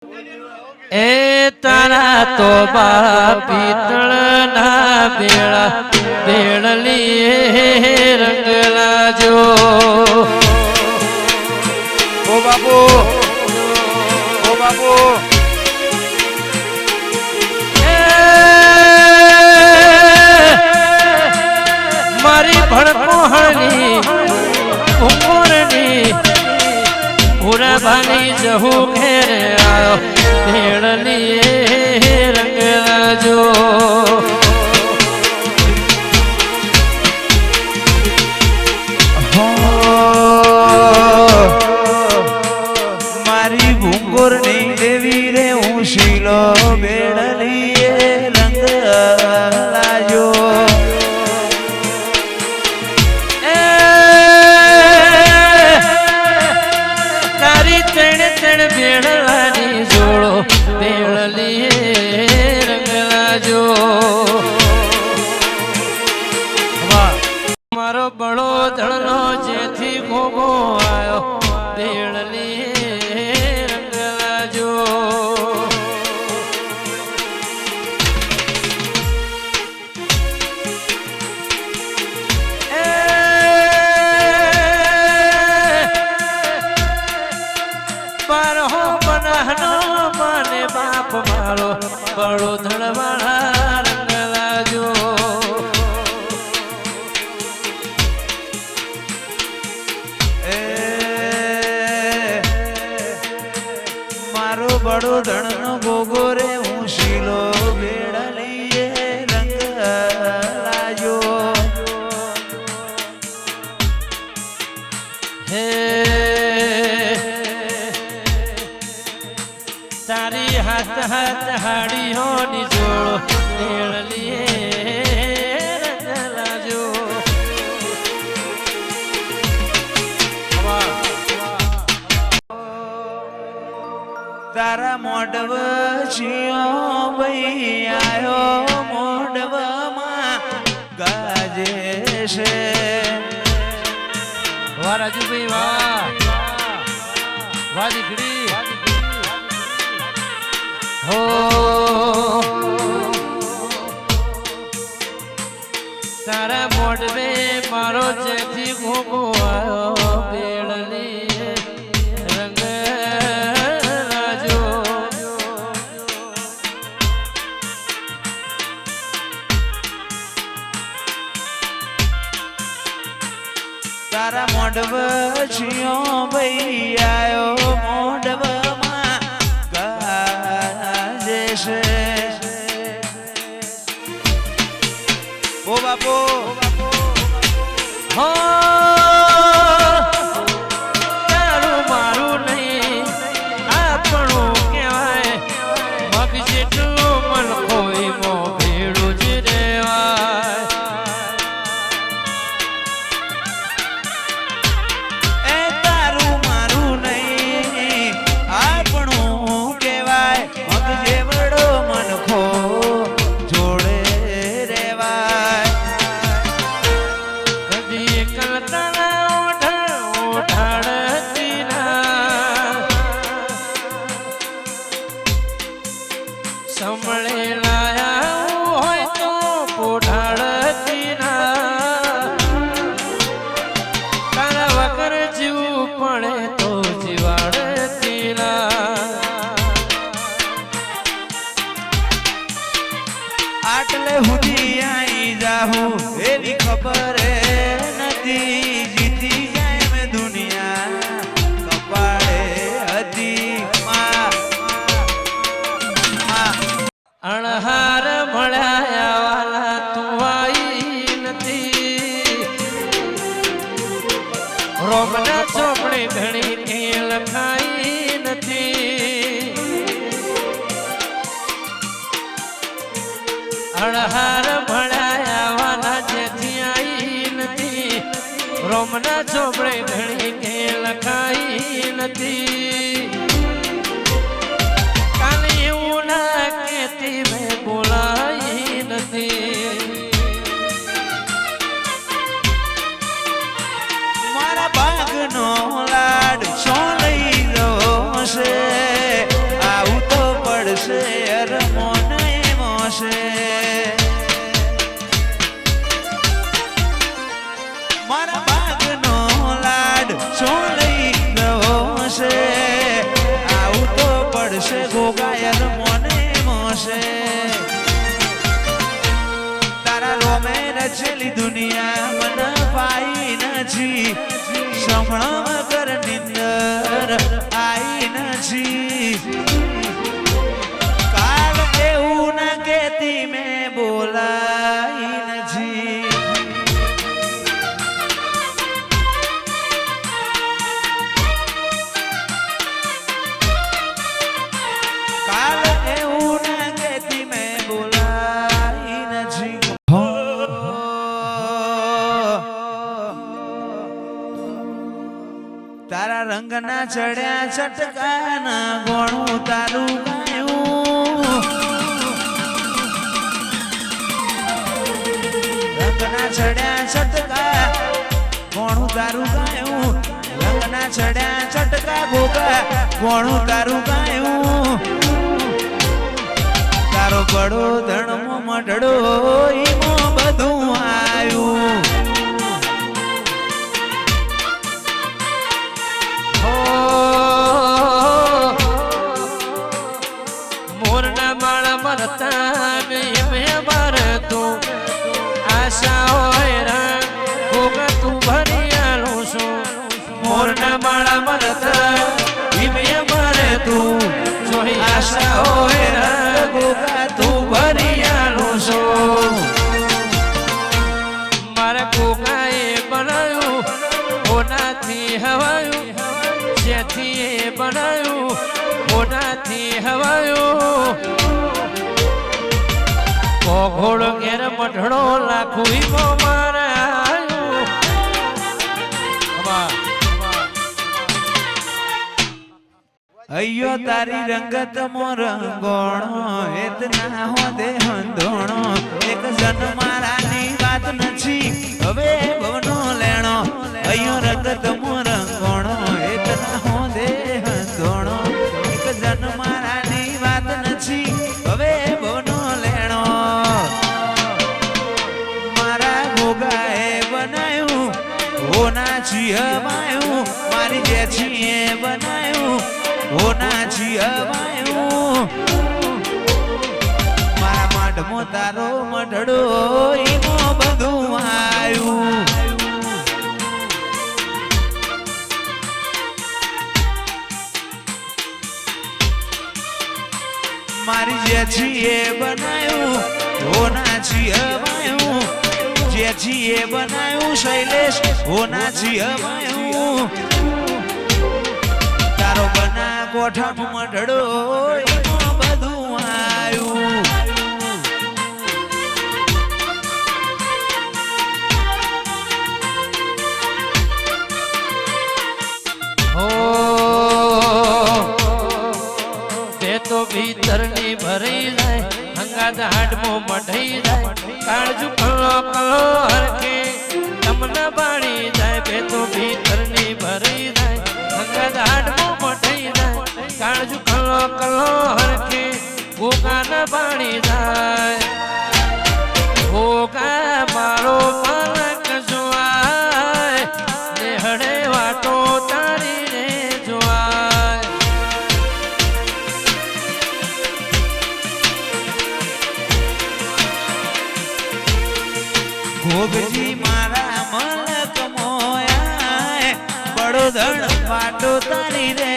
એ તારા તો બા પિત્તળ ના બેળા બેળલી રંગ લાજો ઓ બાપુ ઓ બાપુ મારી ભણપોહણી ઉમરની પૂરા ભાની જહુ ઘેરે આવ્યો ભેળલી રંગ લાજો મારી ભૂંગોર ની દેવી રે હું શીલો બેડલી રંગ લાજો તારી ત્રણ ત્રણ બેળવાની જોડો બેળલી રંગ લાજો મારો બળો ધણનો જેથી ગોગો આવ્યો બેળલી રંગ લાજો બારહો બનાહનો મને બાપ મારો બળો ધણવાળા રંગ લાજો મારો બડો ધણનો ગોગો રે હું શીલો બેડલી રંગ લાજો હે તારી હાથ હાથ હાડીઓની જોડો બેળલી રંગ લાજો તારા મોડવ શિયો ભાઈ આયો મોડવમાં ગાજે છે વાહ રાજુભાઈ વાહ વાહ દીકરી હો તારા મોઢવે મારો જેથી ઘોઘો આવ્યો બેળલી રંગ લાજો તારા મોડવ શિયો ભાઈ આયો મોડવમાં ગાજે છે ઓ બાપુ હો તારું મારું નહીં આપણું કહેવાય મગ જેટલું મન કોઈ મો ભેડું જ રેવાય એ તારું મારું નહીં આપણું કહેવાય મગ જેવડો મનખો જોડે રેવાય કદી કલતાના ઓઢાડતી ના સંભળે લાયા હોય તો પોઢાડતી ના તારા વગર જીવ પડે તો જીવાડતી ના આટલે સુધી આઈ જાહું એવી ખબર નથી જીતી જાય મેં દુનિયા કપાળે હતી માં અણહાર મળ્યા વાલા તું આઈ નથી રોમના ચોપડે ઘણી કે લખાઈ નથી અણહાર મળ્યા વાલા જેથી આઈ નથી રોમના ચોપડે ઘણી કે લખાઈ નથી કાલે એવું ના કેતી મેં બોલાઈ નથી મારા બાગનો લાડ શું લઈ લો છે આવું મળશે ગોગાયર મોને મોશે તારા રોમે રચેલી દુનિયા મન પાઈ નથી સમણ મગર નિંદર આઈ નથી કાલ એવું ના કેતી મેં બોલાઈ નથી કાલ એવું ના કેતી મેં બોલાઈ નથી તારા રંગના ચડ્યા ચટકાના ગોણું તારું ગાયું રંગના ચડ્યા ચટકા ગોણું તારું ગાયું રંગના ચડ્યા ચટકા ગોગા ગોણું તારું ગાયું તારો બડો ધણમો મઢડો ઈમો બધું આયું મોરના માળ મરતા મેં મરતું આશા હોય રા ગોગા તું ભરિયાલું છું મોરના માળ મરતા મેં મરતું જોઈ આશા હોય રા ગોગા તું ભરિયાલું છું મારા ગોગાએ બનાવ્યું ઓનાથી હવાયું જેથી એ બનાવ્યું ઓનાથી હવાયું ઘોડો ઘેર મઢડો લાખું ઈમો મારે આવ્યું અయ్యో તારી રંગત મો રંગોણો એતના હો દે હંધોણો એક જન મારાની વાત નથી હવે ભવનો લેણો અయ్యో રંગત મો રંગોણો એતના હો દે હંધોણો એક જન મારાની વાત નથી હવે ભવનો લેણો મારા ગોગાએ બનાવ્યું હોના જીહમાયું મારી જેઠીએ બનાવ્યું હોના જીહમાયું મારા માઢમો તારો મઢડો ઈમો બધું આયું મારી જેઠીએ બનાવ્યું હોના જીહમાયું જેઠીએ બનાવ્યું શૈલેષ હોના જીહમાયું તારો બના કોઠામાં મઢડો ઈમો બધું આયું હો તે તો ભીતરની ભરી જાય હંગાત હાડમો મઢઈ જાય કાળજુ કલો કલો હરખે તમને બાળી જાય તે તો ભીતરની ભરી જાય હંગાત હાડમો મઢઈ જાય કાળજુ કલો કલો હરખે ગોગાને બાળી જાય ગોગા મારો પાલક જોવાય નેહડે વાટો તારી રે જોવાય ભોગજી મારા મલક મોયા બડો ધણ વાટો તારી રે